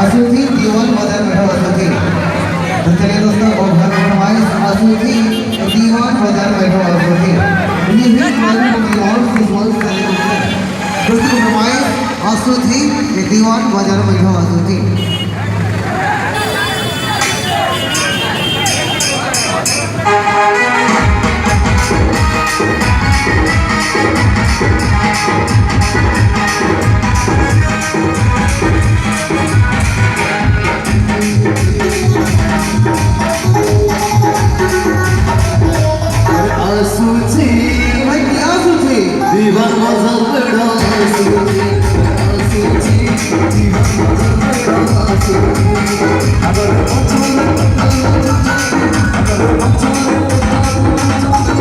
आसुथी दीवान बाजार बैठा हुआ था तो चलिए दोस्तों और घर में हमारे आसुथी दीवान बाजार बैठा हुआ था ये ही ड्राइविंग दीवान फुटबॉल दोस्तों हमारे आसुथी दीवान बाजार बैठा हुआ था दीवान बाजार बैठा आसुथी दीवान बाजार बैठा आसुथी अगर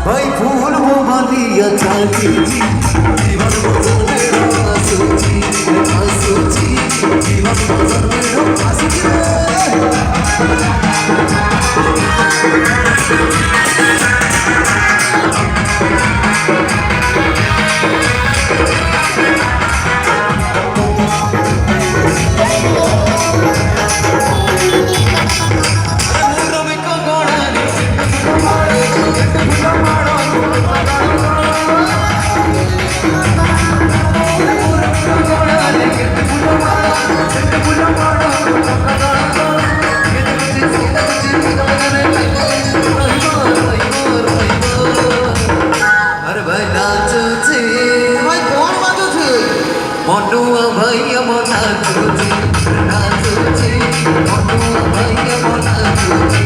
भाई फूल वो बालिया चाची दीवान बाजार बैठा आसुथी दीवान बाजार बैठा आसुथी Monua bhaiya mona tuji, na tuji. Monua bhaiya mona tuji,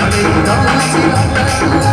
ale dachi ata.